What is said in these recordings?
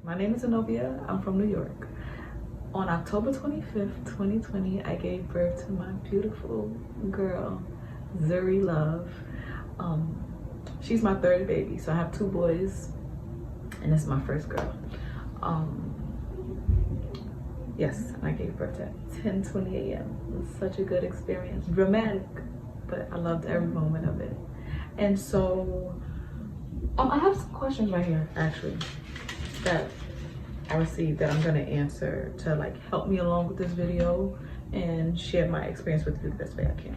My name is Zenobia. I'm from New York. On October 25th, 2020, I gave birth to my beautiful girl, Zuri Love. She's my third baby, so I have two boys, and this is my first girl. Yes, I gave birth at 10:20 a.m. It was such a good experience. Dramatic, but I loved every moment of it. And so, I have some questions right here, actually, that I received that I'm gonna answer to like help me along with this video and share my experience with you the best way I can.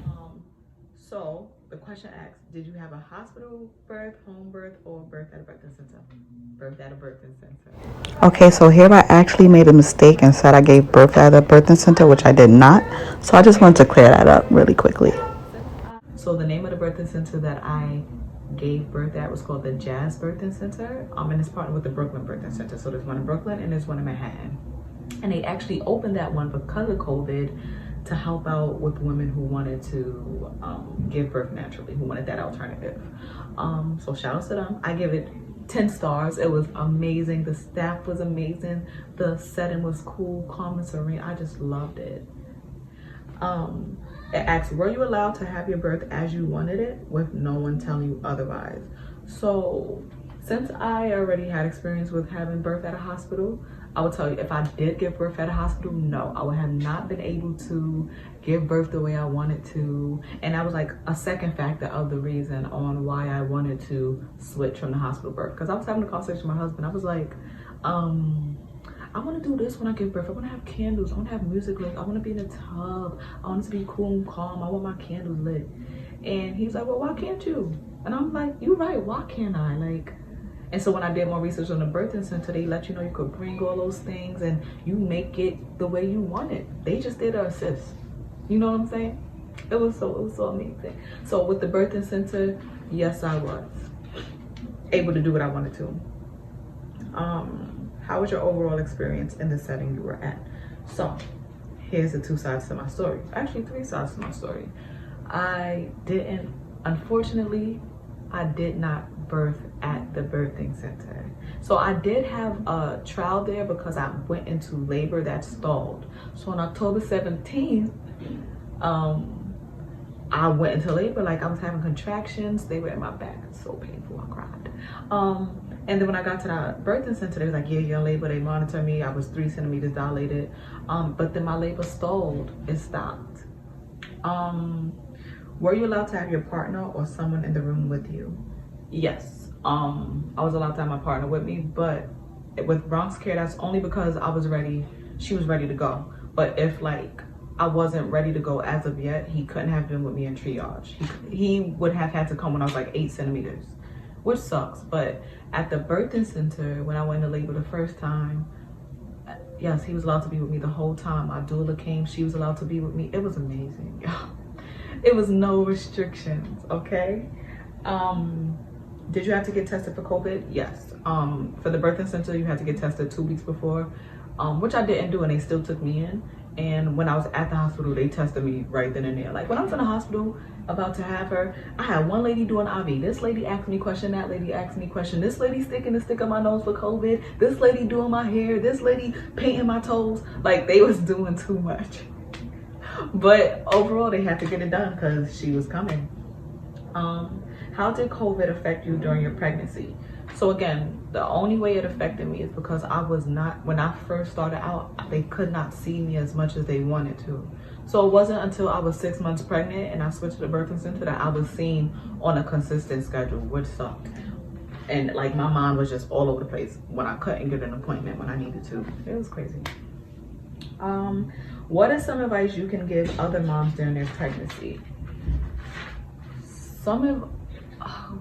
So the question asks, did you have a hospital birth, home birth, or birth at a birthing center? Birth at a birthing center. Okay, so here I actually made a mistake and said I gave birth at a birthing center, which I did not. So I just wanted to clear that up really quickly. So the name of the birthing center that I gave birth at was called the Jazz Birthing Center, and it's partnered with the Brooklyn Birthing Center. So there's one in Brooklyn and there's one in Manhattan. And they actually opened that one because of COVID to help out with women who wanted to give birth naturally, who wanted that alternative. So shout out to them. I give it 10 stars. It was amazing. The staff was amazing. The setting was cool, calm, and serene. I just loved it. It asks, were you allowed to have your birth as you wanted it with no one telling you otherwise? So since I already had experience with having birth at a hospital, I would tell you, if I did give birth at a hospital, no, I would have not been able to give birth the way I wanted to. And that was like a second factor of the reason on why I wanted to switch from the hospital birth. Because I was having a conversation with my husband. I was like, I want to do this when I give birth. I want to have candles. I want to have music lit. I want to be in a tub. I want it to be cool and calm. I want my candles lit. And he's like, well, why can't you? And I'm like, you're right. Why can't I? Like, and so when I did more research on the birthing center, they let you know you could bring all those things and you make it the way you want it. They just did an assist. You know what I'm saying? It was so amazing. So with the birthing center, yes, I was able to do what I wanted to. How was your overall experience in the setting you were at? So here's the two sides to my story. Actually, three sides to my story. Unfortunately, I did not birth at the birthing center. So I did have a trial there because I went into labor that stalled. So on October 17th, I went into labor, like I was having contractions. They were in my back. It's so painful, I cried. And then when I got to the birthing center, they was like, yeah, you're in labor. They monitored me. I was 3 centimeters dilated. But then my labor stalled. It stopped. Were you allowed to have your partner or someone in the room with you? Yes. I was allowed to have my partner with me, but with Bronx Care, that's only because I was ready. She was ready to go. But if like I wasn't ready to go as of yet, he couldn't have been with me in triage. He would have had to come when I was like 8 centimeters, which sucks. But at the birthing center, when I went into labor the first time, yes, he was allowed to be with me the whole time. My doula came, she was allowed to be with me. It was amazing. It was no restrictions, okay? Did you have to get tested for COVID? Yes. For the birthing center, you had to get tested 2 weeks before, which I didn't do, and they still took me in. And when I was at the hospital, they tested me right then and there. Like when I was in the hospital about to have her, I had one lady doing IV. This lady asked me question, that lady asked me question. This lady sticking the stick in my nose for COVID. This lady doing my hair. This lady painting my toes. Like they was doing too much. But overall, they had to get it done because she was coming. How did COVID affect you during your pregnancy? So again, the only way it affected me is because I was not, when I first started out, they could not see me as much as they wanted to. So it wasn't until I was 6 months pregnant and I switched to the birthing center that I was seen on a consistent schedule, which sucked. And like my mind was just all over the place when I couldn't get an appointment when I needed to. It was crazy. What is some advice you can give other moms during their pregnancy?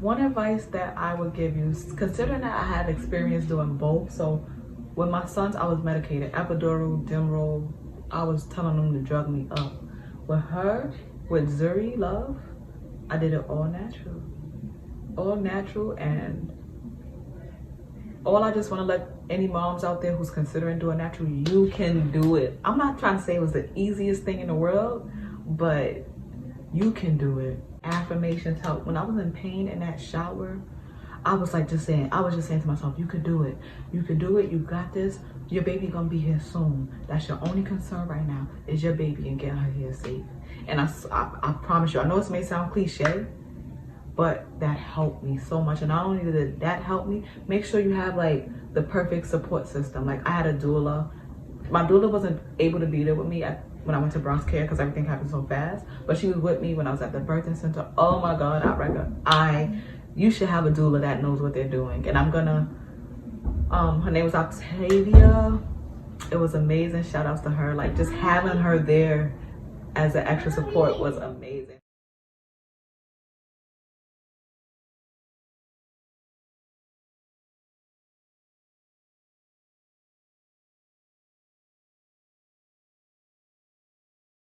One advice that I would give you, considering that I had experience doing both. So with my sons, I was medicated, epidural, Demerol. I was telling them to drug me up. With her, with Zuri Love, I did it all natural. All natural, and all I just want to let any moms out there who's considering doing natural, you can do it. I'm not trying to say it was the easiest thing in the world, but you can do it. Affirmations help. When I was in pain in that shower, I was just saying to myself, you could do it. You could do it. You got this. Your baby gonna be here soon. That's your only concern right now is your baby and getting her here safe. And I promise you, I know this may sound cliche, but that helped me so much. And not only did that help me, make sure you have like the perfect support system. Like I had a doula. My doula wasn't able to be there with me when I went to Bronx Care because everything happened so fast. But she was with me when I was at the birthing center. Oh my God, you should have a doula that knows what they're doing. And I'm gonna, her name was Octavia. It was amazing. Shout outs to her. Like just having her there as an extra support was amazing.